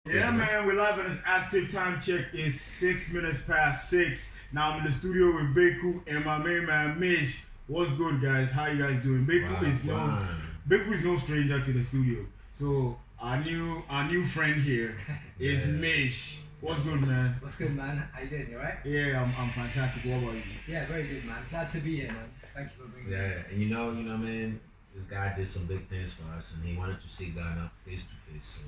Yeah, man, we're live and it's active. Time check is 6 minutes past 6. Now I'm in the studio with Beku and my main man M.I.J. What's good, guys? How you guys doing? Beku is no stranger to the studio. So our new friend here is M.I.J. What's good, man? What's good, man? How you doing? You alright? Yeah, I'm fantastic. What about you? Yeah, very good, man. Glad to be here, man. Thank you for bringing me. Yeah, and you know, man, this guy did some big things for us, and he wanted to see Ghana face to face, so it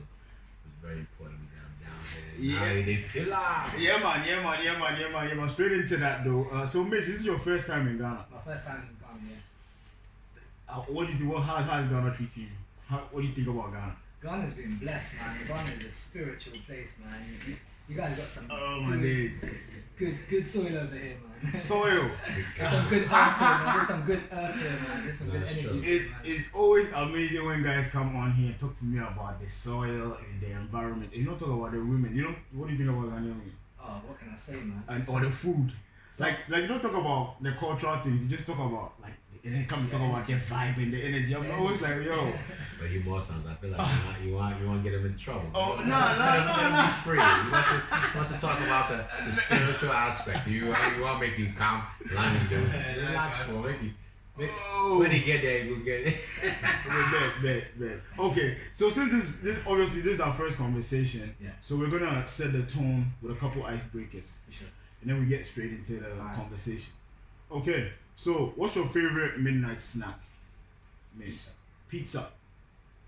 was very important we got him down there. Yeah, they feel like. Yeah, man. Straight into that though. So Mitch, this is your first time in Ghana. My first time in Ghana, yeah. What do you do? How has Ghana treated you? What do you think about Ghana? Ghana's been blessed, man. Ghana is a spiritual place, man. You guys got some good soil over here, man. Soil. There's some good earth here, man. There's some good earth here, man. There's some good energy. It's always amazing when guys come on here and talk to me about the soil and the environment. You don't talk about the women. What do you think about Ghanaian women? Oh, what can I say, man? Or the food. Like you don't talk about the cultural things. You just talk about like. And then come and talk about their vibe and the energy. I'm always like, yo. But you more sounds. I feel like you want to get him in trouble. Oh no. Be free. He wants to talk about the spiritual aspect. You want to make you calm, line and do. Relax for maybe. When he get there, he will get it. Bet. Okay, so since this obviously this is our first conversation, so we're gonna set the tone with a couple icebreakers, For sure. and then we get straight into the conversation. Okay. So, what's your favorite midnight snack? Pizza.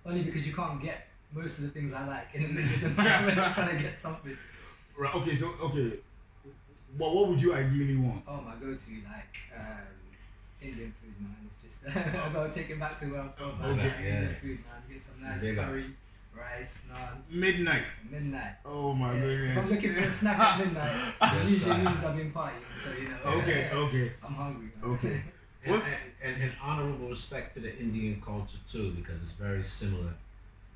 Only because you can't get most of the things I like in the middle of the night when I'm trying to get something. Right. Okay. So, what would you ideally want? Oh, my go-to Indian food, man. It's just I gotta take it back to where I'm from. Indian food, man. Get some nice curry, rice, naan. Midnight. Oh my goodness. If I'm looking for a snack at midnight, it usually means I've been partying, so you know. Okay. I'm hungry, man. Okay. And honorable respect to the Indian culture too, because it's very similar.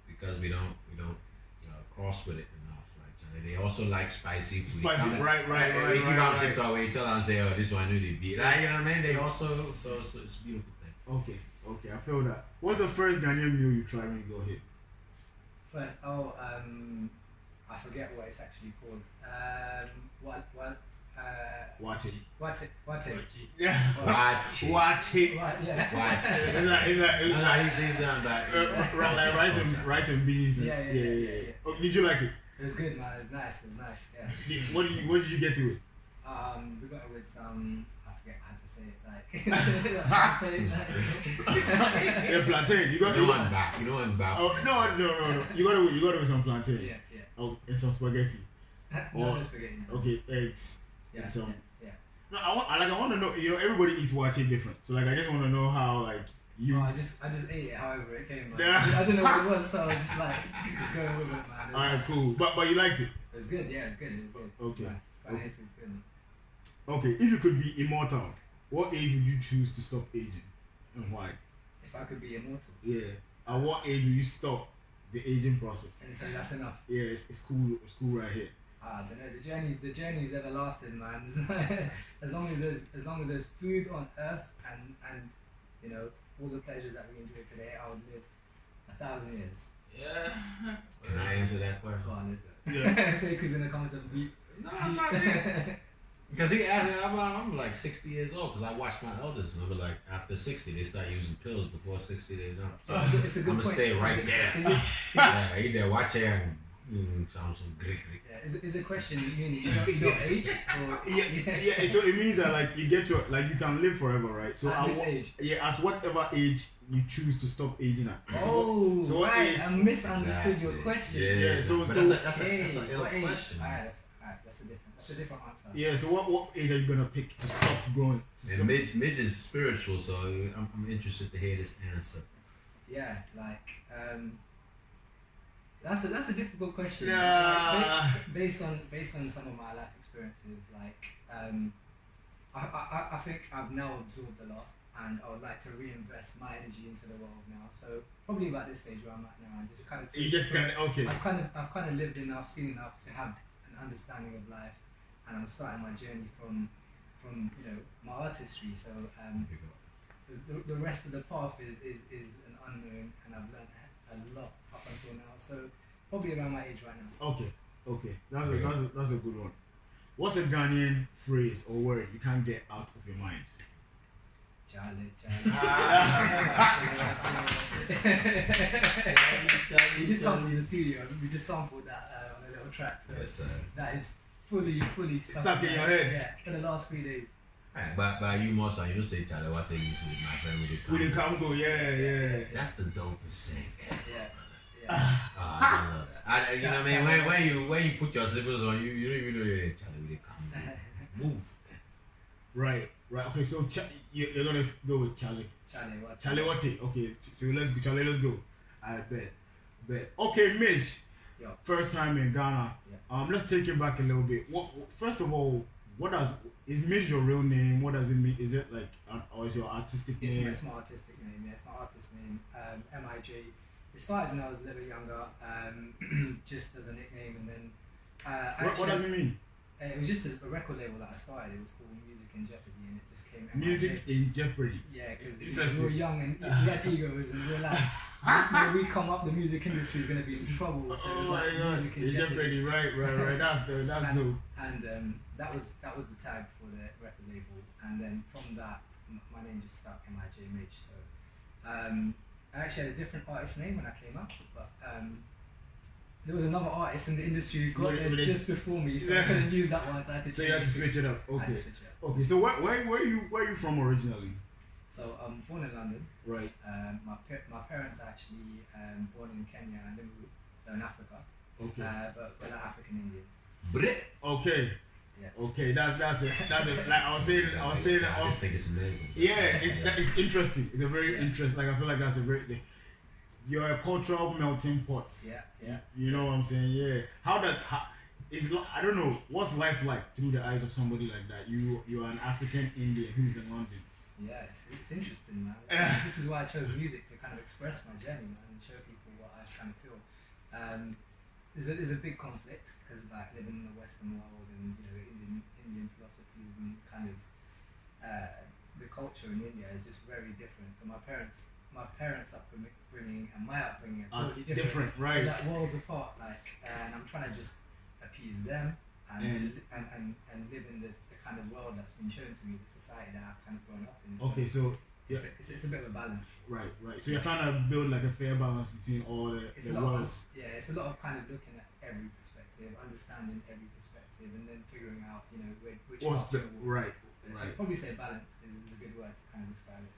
Because we don't cross with it enough. Like they also like spicy food. Right. You come to talk, you tell them say, oh, this one I knew they beat. Like, you know what I mean? They also so it's a beautiful thing. Okay. I feel that. What's the first Ghanaian meal you try when you go here? I forget what it's actually called. Watch it. Yeah. Watch it. Yeah. It's like rice and beans. Yeah. Oh, did you like it? It was good, man. It was nice. Yeah. What did you get to it? We got it with some. I forget how to say it. Like Yeah, plantain. You got one back. Oh no. You got it with some plantain. Yeah. Oh, and some spaghetti. No spaghetti. Okay, eggs. Yeah. And some. Yeah. No, I want to know. Everybody eats watch it different. So like, I just want to know how like you. Oh, I just ate it however it came. I don't know what it was, so I was just like, just going with it, man. Alright, cool. But you liked it. It was good. Yeah, it was good. Okay. Nice. It was good. Okay, if you could be immortal, what age would you choose to stop aging, and why? If I could be immortal. Yeah. At what age will you stop the aging process? And so that's enough. Yeah, it's cool. It's cool right here. I don't know. The journey's everlasting, man. as long as there's food on earth and you know all the pleasures that we enjoy today, I would live 1,000 years. Yeah. Can I answer that question? Go on, let's go. Yeah. Because in the comments of deep. No, I'm not there. Because he asked me, I'm like 60 years old because I watch my elders and I'm like, after 60 they start using pills, before 60 they don't. It's a good I'm point. gonna stay right there. Yeah, you there, watch it and sound some Greek. Yeah, is a question meaning you don't age or yeah. So it means that like you get to like you can live forever, right? So at this age. Yeah, at whatever age you choose to stop aging at. So what age? I misunderstood your question. Yeah. So that's an ill question. Alright, that's a different answer. Yeah. So what age are you gonna pick to stop growing? And Midge is spiritual, so I'm interested to hear this answer. Yeah, like that's a difficult question. Yeah. Like, based on some of my life experiences, like I think I've now absorbed a lot, and I would like to reinvest my energy into the world now. So probably about this stage where I'm at now, I just kind of. Okay. I've kind of lived enough, seen enough to have an understanding of life, and I'm starting my journey from my artistry. So the rest of the path is an unknown, and I've learned a lot up until now. So probably around my age right now. Okay. That's a good one. What's a Ghanaian phrase or word you can't get out of your mind? Charlie. We just come from the studio. We just sampled that on a little track. So Yes, sir. that is fully Stuck in your head. Yeah, for the last 3 days. But you must you don't say Charlie, what you say with my friend With the Congo, yeah. That's the dopest thing ever. Yeah. I love that. You know what I mean? When you put your slippers on, you don't even know Charlie with the Congo. Move. Right. Okay, so you're gonna go with Charlie. Charlie what? Okay, so let's go. Charlie, let's go. I bet. Okay, Mitch. Yo. First time in Ghana. Yeah. Let's take it back a little bit. First of all, is Mitch your real name? What does it mean? Is it like, or is your artistic name? It's my artistic name. Yeah, it's my artist name. M.I.J. It started when I was a little younger, just as a nickname, and then. What does it mean? It was just a record label that I started. It was called Music in Jeopardy, and it just came. Music in Jeopardy. Yeah, because we were young and we had egos, and we were like, when we come up, the music industry is going to be in trouble. So it was like Music in Jeopardy. Right. That's dope. And that was the tag for the record label, and then from that, my name just stuck, M.I.J. So, I actually had a different artist name when I came up, but there was another artist in the industry who got there just before me, so I couldn't use that one, so I had to change it. So you had to switch it up. Okay. So where are you from originally? So I'm born in London. Right. My parents are actually born in Kenya and Liverpool, so in Africa. Okay. But we're like African Indians. Okay. Yeah. Okay, that's it. Like I was saying. I just think it's amazing. Yeah, it's interesting. It's a very interesting. Like I feel like that's a very. You're a cultural melting pot. Yeah. You know what I'm saying? Yeah. I don't know. What's life like through the eyes of somebody like that? You're an African Indian who's in London. Yeah, it's interesting, man. This is why I chose music to kind of express my journey, man, and show people what I kind of feel. There's a big conflict because of like living in the Western world and Indian philosophies and kind of the culture in India is just very different. So my parents' upbringing and my upbringing are totally different. Right? So that worlds apart. And I'm trying to just appease them and live in the kind of world that's been shown to me, the society that I've kind of grown up in. Okay, so it's a bit of a balance. Right. So you're trying to build like a fair balance between all the worlds. It's a lot of kind of looking at every perspective, understanding every perspective, and then figuring out which. What's the right? I'd probably say balance is a good word to kind of describe it.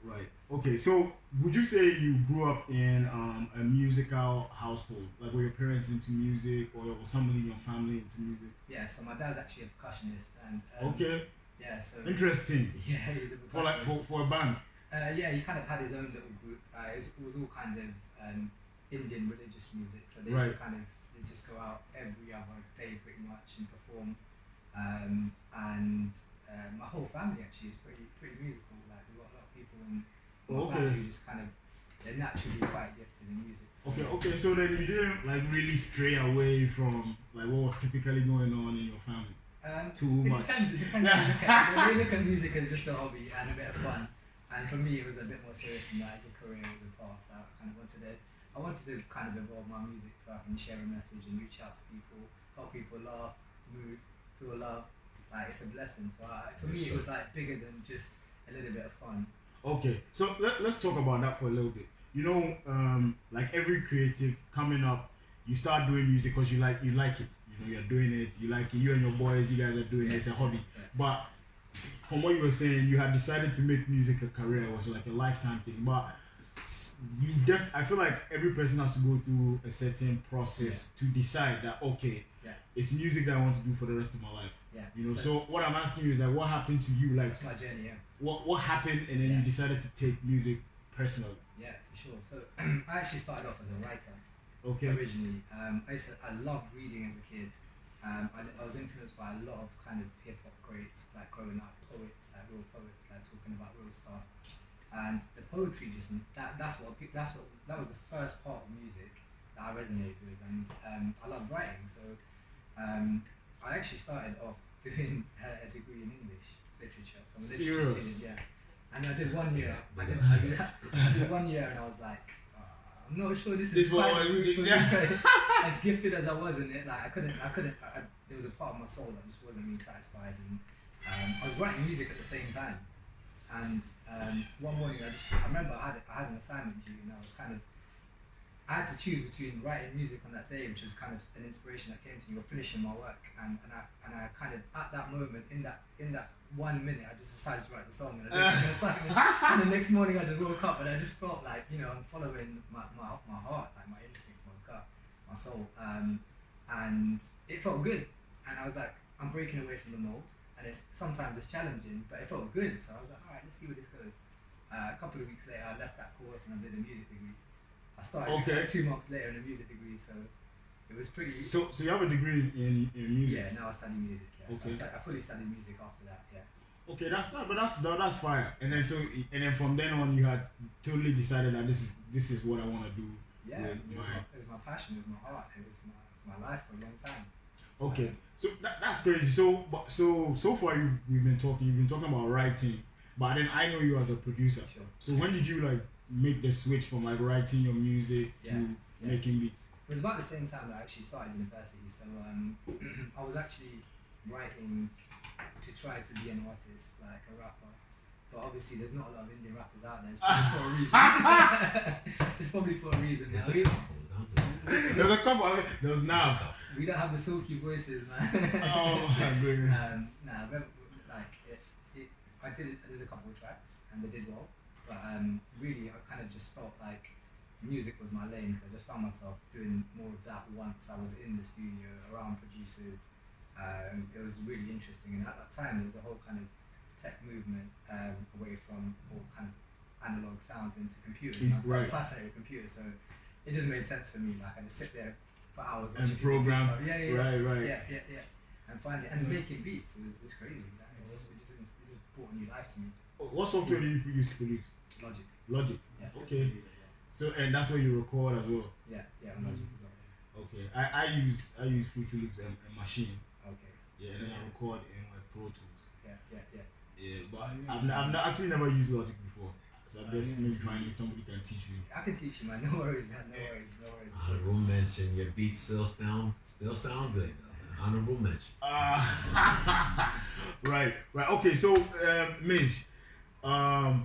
Right. Okay, so would you say you grew up in a musical household? Like were your parents into music, or was somebody in your family into music? Yeah, so my dad's actually a percussionist, and okay. Yeah, so interesting. Yeah, he's a percussionist. For a band. Yeah, he kind of had his own little group. It was all kind of Indian religious music, so they just go out every other day pretty much and perform. And my whole family actually is pretty musical. Like we've got a lot of people in my family who just kind of they're naturally quite gifted in music. So Okay. So then you didn't like really stray away from like what was typically going on in your family. Too much. It depends how you look at it. They look at music as just a hobby and a bit of fun. And for me, it was a bit more serious than that. As a career, it was a path that I wanted to kind of evolve my music so I can share a message and reach out to people, help people laugh, move, feel love. Like it's a blessing. So for me, it was like bigger than just a little bit of fun. Okay, so let's talk about that for a little bit. Like every creative coming up, you start doing music because you like it. You're doing it, you like it. You and your boys, you guys are doing it. It's a hobby. Yeah. But from what you were saying, you had decided to make music a career. It was like a lifetime thing. But I feel like every person has to go through a certain process to decide that it's music that I want to do for the rest of my life. Yeah. So what I'm asking you is like, what happened to you? Like, it's my journey. Yeah. What happened, and then you decided to take music personally? Yeah, for sure. So I actually started off as a writer. Okay. Originally, I loved reading as a kid. I was influenced by a lot of kind of hip hop greats, like growing up, poets, like real poets, like talking about real stuff. And the poetry that was the first part of music that I resonated with, and I love writing. So I actually started off doing a degree in English literature. So I'm a literature student, yeah. And I did 1 year. I did 1 year, and I was like, I'm not sure this is quite the route for me. As gifted as I was in it, like I couldn't. There was a part of my soul that just wasn't being satisfied, and I was writing music at the same time. And one morning, I remember I had an assignment due, and I had to choose between writing music on that day, which was kind of an inspiration that came to me, or finishing my work. And I kind of at that moment, in that 1 minute, I just decided to write the song, and I did the assignment. And the next morning, I just woke up, and I just felt like, you know, I'm following my heart, like my instincts, my gut, my soul, and it felt good. And I was like, I'm breaking away from the mold, and sometimes it's challenging, but it felt good. So I was like, all right, let's see where this goes. A couple of weeks later, I left that course and I did a music degree. I started like 2 months later in a music degree, so it was pretty. So you have a degree in music? Yeah, now I study music. Yeah, okay. So I fully studied music after that. Yeah. Okay, that's fire. And then from then on, you had totally decided that this is what I want to do. Yeah, it was my passion, it was my heart, it was my life for a long time. Okay, so that's crazy. So far you've been talking about writing, but then I know you as a producer. Sure. So when did you like make the switch from like writing your music to making beats? It was about the same time that I actually started university. So I was actually writing to try to be an artist, like a rapper. But obviously there's not a lot of Indian rappers out there. It's probably for a reason. It's probably for a reason. There's a couple. There's now. We don't have the silky voices, man. Oh my goodness. I did a couple of tracks and they did well. But really, I kind of just felt like music was my lane, because I just found myself doing more of that once I was in the studio around producers. It was really interesting, and at that time there was a whole kind of tech movement away from all kind of analog sounds into computers. And I'm quite fascinated with computers, so it just made sense for me. Like I just sit there for hours watching and program. Right. Yeah. And finally, and making beats, it was just crazy. Like, it just brought a new life to me. What software do you use to produce? Logic. Yeah. Okay. So and that's where you record as well. Yeah, Logic as well. Yeah. Okay. I use Fruity Loops and Machine. Okay. Yeah, and then I record in my Pro Tools. Yeah, but I've not actually never used Logic before. So I guess maybe finally somebody can teach me. I can teach you, man. No worries, man. No worries. Honorable mention. Your beats still sound good though. Honorable mention. Right. Okay, so M.I.J,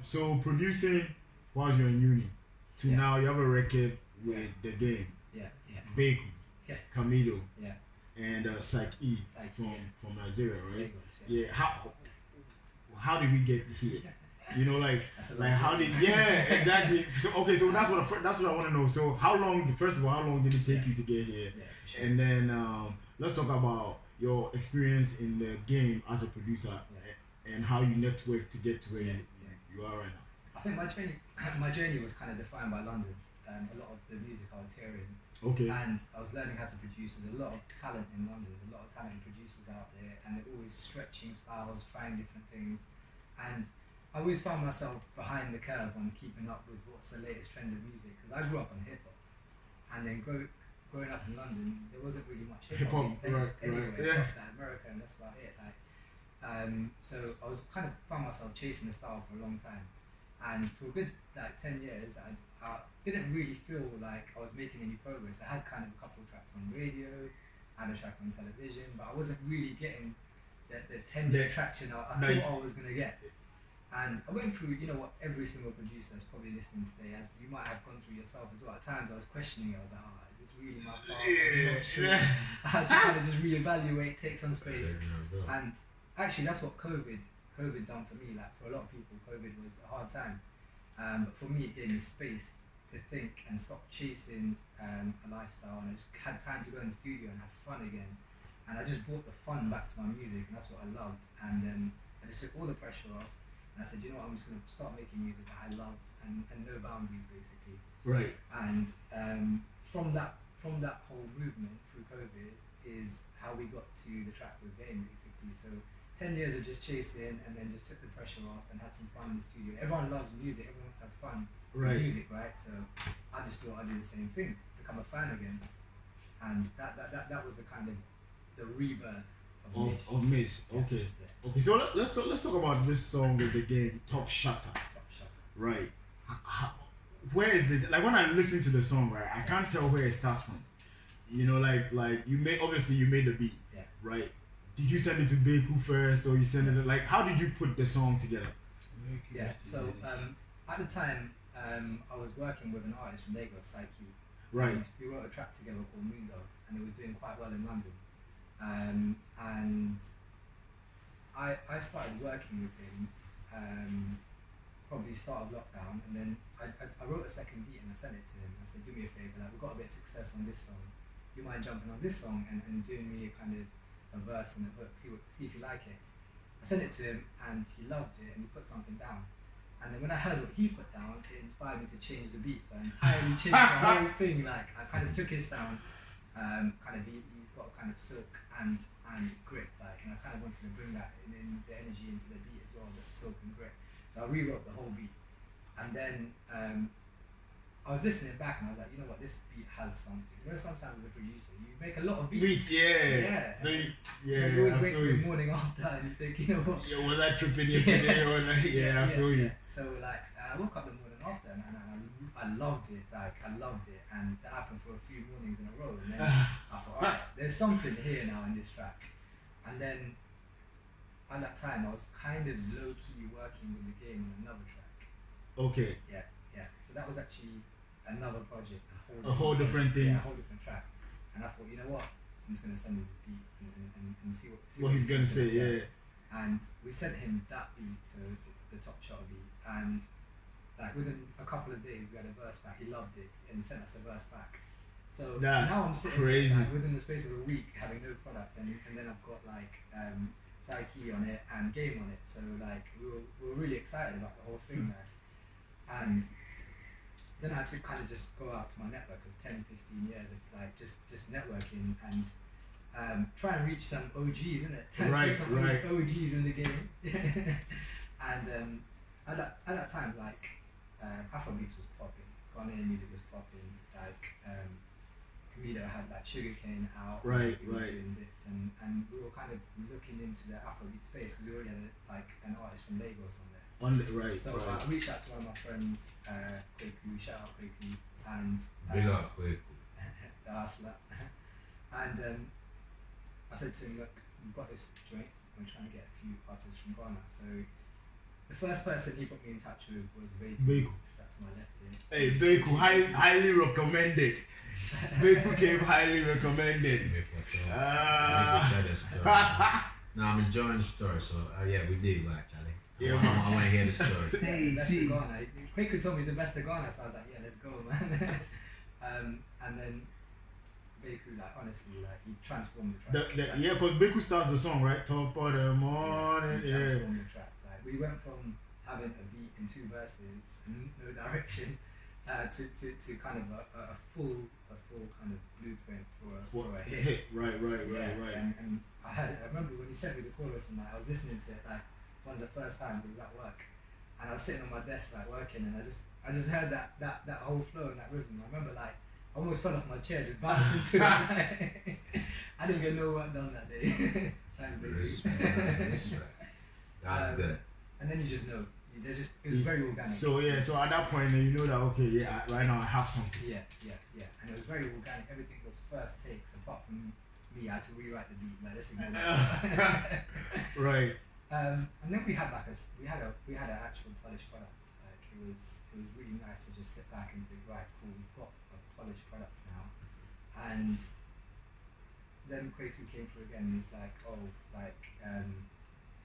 so producing while you're in uni to now you have a record with The Game. Yeah. Beku. Yeah. Camido. Yeah. And Psych-E from Nigeria, right? Lagos, yeah. How did we get here? You know, like how did exactly. So okay, so that's what I want to know. So how long did it take you to get here? Yeah, sure. And then let's talk about your experience in the game as a producer and how you network to get to where you are right now. I think my journey was kind of defined by London. A lot of the music I was hearing. Okay. And I was learning how to produce. There's a lot of talent in London. There's a lot of talented producers out there, and they're always stretching styles, trying different things. And I always found myself behind the curve on keeping up with what's the latest trend of music, because I grew up on hip hop, and then growing up in London, there wasn't really much hip hop anyway. Like America, and that's about it. So I was kind of found myself chasing the style for a long time, and for a good 10 years, I didn't really feel like I was making any progress. I had kind of a couple of tracks on radio, I had a track on television, but I wasn't really getting the 10-year traction I thought I was going to get. And I went through, what every single producer that's probably listening today, as you might have gone through yourself as well. At times I was questioning it. I was like, is this really my path? I'm not sure. I had to kind of just reevaluate, take some space. And actually that's what COVID done for me. Like for a lot of people, COVID was a hard time. But for me, it gave me space to think and stop chasing a lifestyle, and I just had time to go in the studio and have fun again. And I just brought the fun back to my music, and that's what I loved. And I just took all the pressure off, and I said, you know what, I'm just going to start making music that I love and no boundaries, basically. Right. And from that whole movement through COVID is how we got to the track with Game, basically. So 10 years of just chasing, and then just took the pressure off and had some fun in the studio. Everyone loves music, everyone wants to have fun with music, right? So I just thought I'd do the same thing, become a fan again. And that was the kind of the rebirth of M.I.J. Okay. Yeah. Okay, so let's talk about this song with The Game, Top Shutter. Top Shutter. Right. where is the like when I listen to the song, right? I can't tell where it starts from. You know, like you made obviously you made the beat, right? Did you send it to Beku first, or you send it like how did you put the song together? Yeah. So at the time, I was working with an artist from Lagos, Psyche. Right. And we wrote a track together called Moondogs, and it was doing quite well in London. And I started working with him probably start of lockdown, and then I wrote a second beat and I sent it to him. I said, do me a favour, like we've got a bit of success on this song. Do you mind jumping on this song and doing me a kind of a verse and a hook, see if you like it. I sent it to him and he loved it and he put something down. And then when I heard what he put down, it inspired me to change the beat. So I entirely changed the whole thing. Like I kind of took his sound, he's got kind of silk and grit, like, and I kind of wanted to bring that in the energy into the beat as well, that silk and grit. So I rewrote the whole beat, and then I was listening back and I was like, you know what, this beat has something. You know, sometimes as a producer, you make a lot of beats. Yeah. So you always wait for the morning after and you think, you know what? Yeah, was I tripping yesterday? Or like, I feel you. So like, I woke up the morning after and I loved it. Like I loved it, and that happened for a few mornings in a row. And then I thought, alright, there's something here now in this track. And then at that time, I was kind of low key working with the game on another track. Okay. Yeah. So that was actually another project, a whole different thing. Yeah, a whole different track. And I thought, you know what, I'm just gonna send him this beat and see what he's gonna say. Yeah. And we sent him that beat, so the top shot beat, and like within a couple of days we had a verse back. He loved it and he sent us a verse back. So that's now I'm sitting crazy. Like, within the space of a week having no product, and then I've got like Psyche on it and Game on it. So like we were really excited about the whole thing there. And then I had to kind of just go out to my network of 10, 15 years of like just networking and try and reach some OGs, innit? OGs in the game. And at that time, like Afrobeats was popping, Ghanaian music was popping, like Comedo had like Sugarcane out, he was doing bits, and we were kind of looking into the Afrobeat space because we already had like an artist from Lagos on there. So I reached out to one of my friends, Kweku, shout out Kweku, and big up Kweku, the hustler. And I said to him, look, we've got this joint, we're trying to get a few artists from Ghana. So the first person he put me in touch with was Beku. That's to my left here. Hey, Beku, highly recommended. Beku came highly recommended. Now I'm enjoying the story, so yeah, we did like Charlie. Yeah, I want to hear the story. Hey, Ghana. Kweku told me the best of Ghana, so I was like, yeah, let's go, man. And then Beku, like honestly, like he transformed the track. Yeah, because Beku starts the song, right? Top of the morning. He transformed the track. Like we went from having a beat in two verses, no direction, to kind of a full kind of blueprint for a hit. Right. And I remember when he sent me the chorus and like, I was listening to it like one of the first times it was at work, and I was sitting on my desk like working, and I just heard that whole flow and that rhythm. I remember like I almost fell off my chair just bounced into it. I didn't get no work done that day. Thanks, baby. Respect. That's good. And then you just know. It was very organic. So at that point you know that okay, right now I have something. Yeah. And it was very organic. Everything was first takes, apart from me. I had to rewrite the beat. Like this Right. And then we had an actual polished product. Like it was really nice to just sit back and think, right, cool, we've got a polished product now. And then Kweku came through again and he was like,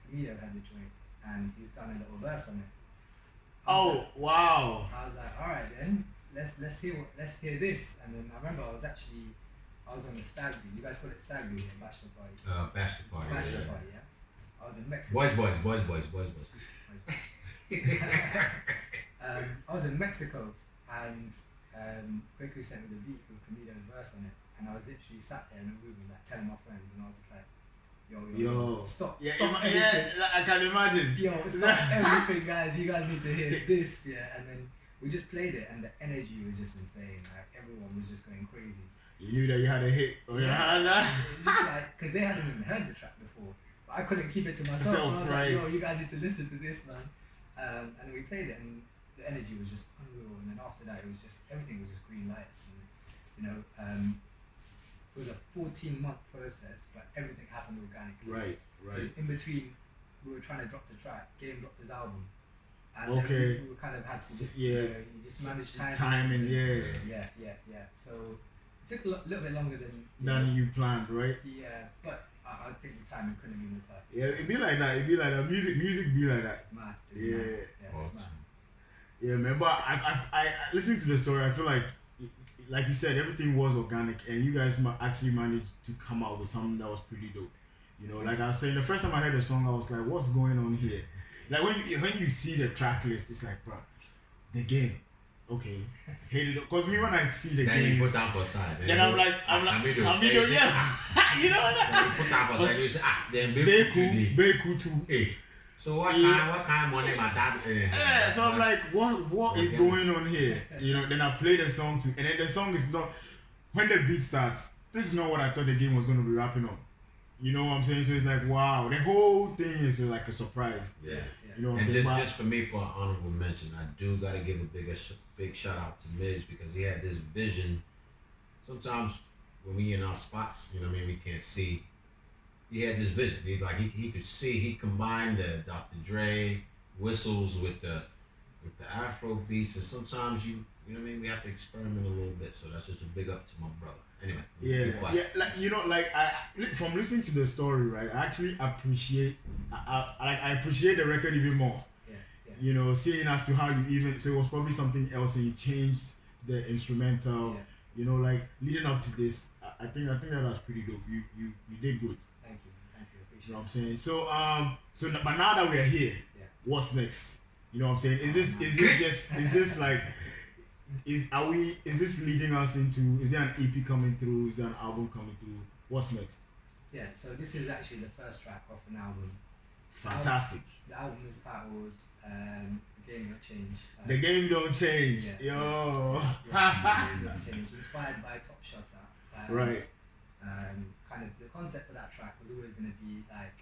Comedo had the joint and he's done a little verse on it. Wow. I was like, alright then, let's hear this. And then I remember I was on the stag do. You guys call it stag do here, bachelor party? Bachelor party, yeah. I was in Mexico. Boys. I was in Mexico and Kweku sent me the beat with Comedo's verse on it, and I was literally sat there in a room with like 10 of my friends, and I was just like, yo, stop everything. I can imagine. Yo, stop everything, guys. You guys need to hear this, and then we just played it, and the energy was just insane. Like everyone was just going crazy. You knew that you had a hit. It's just like because they hadn't even heard the track before, but I couldn't keep it to myself. I was like, yo, you guys need to listen to this, man. And we played it, and the energy was just unreal. And then after that, it was just everything was just green lights, and you know, it was a 14-month process, but everything happened organically. Right. Because in between, we were trying to drop the track. Game dropped his album. And Okay. then we kind of had to just, Yeah. you just manage time. Timing, yeah. Yeah. So it took a little bit longer than You planned, right? Yeah, but I think the timing couldn't have been more perfect. Yeah, it'd be like that. Music be like that. It's mad. Yeah. It's mad. Yeah, man. But I listening to the story, I feel like you said, everything was organic, and you guys actually managed to come out with something that was pretty dope. You know, like I was saying, the first time I heard the song, I was like, "What's going on here?" Like when you see the track list, it's like, bro, the game. Okay, hate it. Cause me when I see the then game, you put down for side. then I'm like, Camido, yeah. You know that. Then you put down for side. You say, then Beku too. Hey. So what kind of money my dad? Yeah. So I'm like, what is going on here? You know. Then I play the song too, and then the song is not. When the beat starts, this is not what I thought the game was going to be wrapping up. You know what I'm saying? So it's like, wow, the whole thing is like a surprise. Yeah. You know what and I'm saying? Just for me, for an honorable mention, I do got to give a big shout out to M.I.J because he had this vision. Sometimes when we in our spots, you know what I mean, we can't see. He had this vision. He could see. He combined the Dr. Dre whistles with the Afro beats, and sometimes you know what I mean. We have to experiment a little bit. So that's just a big up to my brother. Anyway, yeah, like you know, like from listening to the story, right? I actually appreciate, I appreciate the record even more. Yeah. You know, seeing as to how you even, so it was probably something else, and you changed the instrumental. Yeah. You know, like leading up to this, I think that was pretty dope. You did good. Thank you, appreciate You know what I'm saying? So but now that we're here, what's next? You know what I'm saying? Is this like? Is this leading us into, is there an EP coming through, is there an album coming through, what's next? Yeah, so this is actually the first track off an album. Fantastic. The album is titled The Game Don't Change. The Game Don't Change. Yeah. Yo. The Game Don't Change, inspired by Top Shotter. Right. Kind of the concept for that track was always going to be like,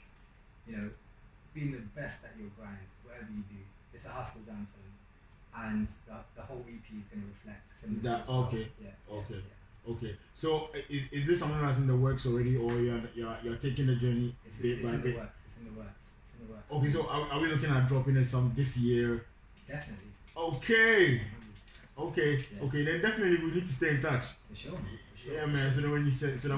you know, being the best at your grind, whatever you do. It's a hustler's anthem. And the whole EP is going to reflect similar that. to Okay. Yeah. Okay. So is this something that's in the works already, or you're taking the journey bit by bit? It's in the works. Okay. So are we looking at dropping it some this year? Definitely. Okay. Yeah. Okay. Then definitely we need to stay in touch. For sure. Yeah, man. So that when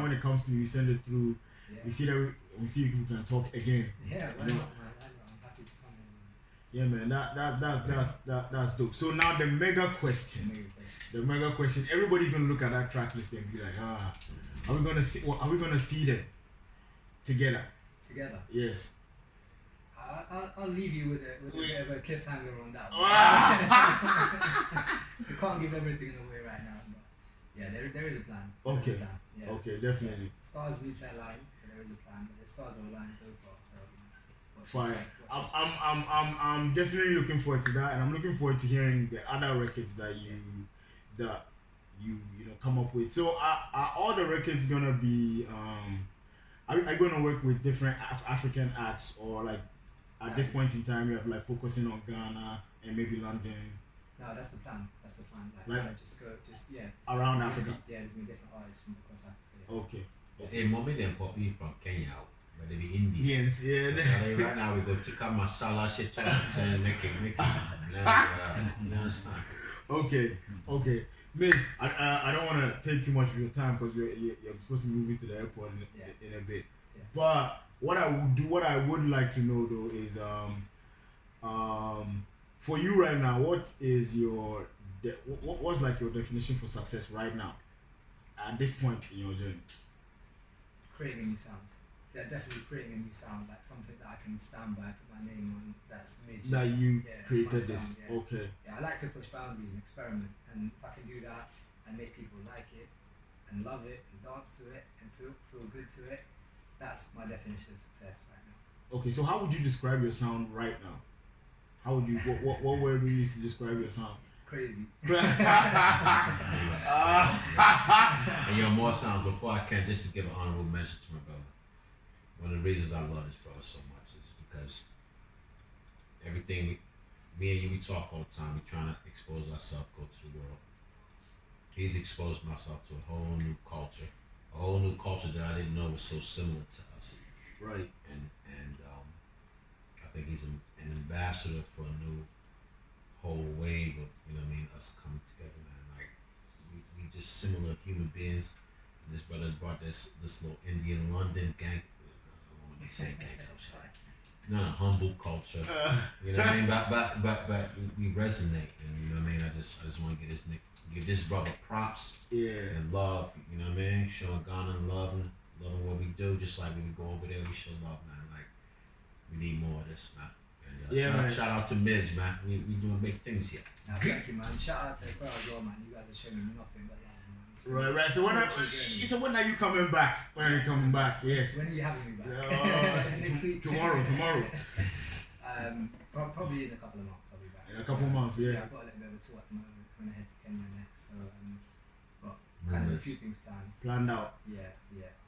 when it comes to you send it through. Yeah. We see that we see if we can talk again. Yeah. Why not, man? I'm happy to come in. Yeah, man, that's dope. So now the mega question. Everybody's gonna look at that track list and be like, are we gonna see them together? Together. Yes. I'll leave you with a bit of a cliffhanger on that one. We can't give everything away right now, but yeah, there is a plan. Okay. Yeah. Okay, definitely. Yeah. Stars need to align, but there is a plan. But the stars are aligned so far, so. Fine. I'm definitely looking forward to that, and I'm looking forward to hearing the other records that you come up with. So are all the records gonna be are you gonna work with different African acts, or like at this point in time you have like focusing on Ghana and maybe London? No, that's the plan. Like just around Africa. There's gonna be different artists from across Africa. Yeah. Okay. Hey, mommy and poppy from Kenya. But they be Indian. Yes, yeah. So right now we go check out masala shit and make it. You understand? Okay. Mitch, I don't want to take too much of your time because you're supposed to move into the airport in a bit. Yeah. But what I would like to know though is for you right now, what is what's like your definition for success right now at this point in your journey? Creating a new sound. Yeah, definitely creating a new sound, like something that I can stand by, put my name on, that's M.I.J. That you created sound, this. yeah. Okay. Yeah, I like to push boundaries and experiment, and if I can do that and make people like it and love it and dance to it and feel good to it, that's my definition of success right now. Okay, so how would you describe your sound right now? How would you what word would you use to describe your sound? Crazy. And your more sounds before I can, just to give an honorable mention to my brother. One of the reasons I love this brother so much is because everything me and you, we talk all the time. We're trying to expose ourselves, go to the world. He's exposed myself to a whole new culture, that I didn't know was so similar to us. Right. And I think he's an ambassador for a new whole wave of, you know what I mean, us coming together, man. Like we just similar human beings. And this brother brought this little Indian London gang. I don't want to say gangs, I'm sorry. Not a humble culture, you know what I mean. But we resonate, and you know what I mean. I just want to give this brother props, and love. You know what I mean. Showing Ghana and loving what we do, just like when we go over there, we show love, man. Like we need more of this, man. And, shout out to M.I.J, man. We doing big things here. No, thank you, man. Shout out to the crowd as well, man. You guys are showing me nothing but love, man. Right. So when are you coming back? When are you coming back? Yes. When are you having me back? Next week. Tomorrow. Probably in a couple of months I'll be back. In a couple of months, yeah. I've got a little bit of a tour at the moment. I'm gonna head to Kenya next, so got kind of a few things planned. Planned out. Yeah.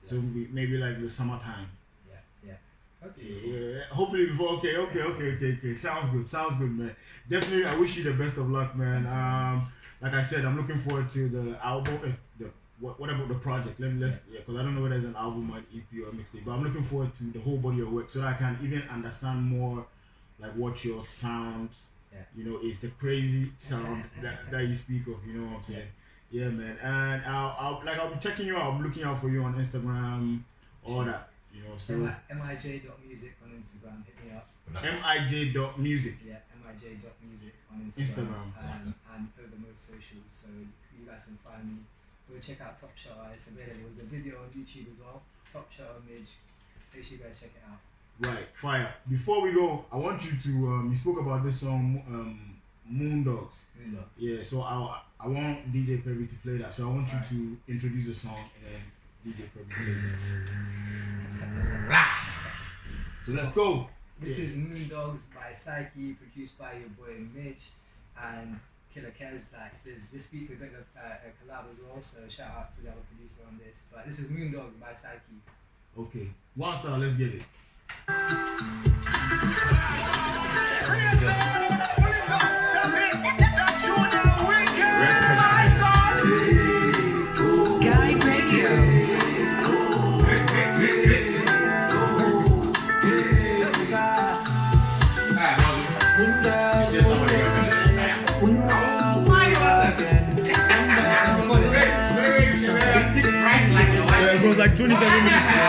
So maybe like the summertime. Yeah. Okay. Yeah. Hopefully before. Okay. Sounds good, man. Definitely, I wish you the best of luck, man. Like I said, I'm looking forward to the album. What about the project? Because I don't know whether it's an album or an EP or a mixtape, but I'm looking forward to the whole body of work so that I can even understand more, like what your sound, you know, is the crazy sound that you speak of. You know what I'm saying? Yeah, man. And I'll be checking you out. I'm looking out for you on Instagram, all that. You know, so M.I.J.music on Instagram. Hit me up. M.I.J.music. Yeah, M.I.J.music on Instagram. And over most socials, so you guys can find me. Go check out Top Shot. It's available. There's a video on YouTube as well. Top Shot M.I.J. Make sure you guys check it out. Right, fire. Before we go, I want you to you spoke about this song Moondogs. Yeah, so I want DJ Perry to play that. So I want you to introduce the song and then DJ Perry plays it. So let's go. This is Moondogs by Psyche, produced by your boy M.I.J and Killer Kez. Like this beat's a bit of a collab as well, so shout out to the other producer on this. But this is Moondogs by Psyche. Okay, one star, let's get it. It was like 27 minutes.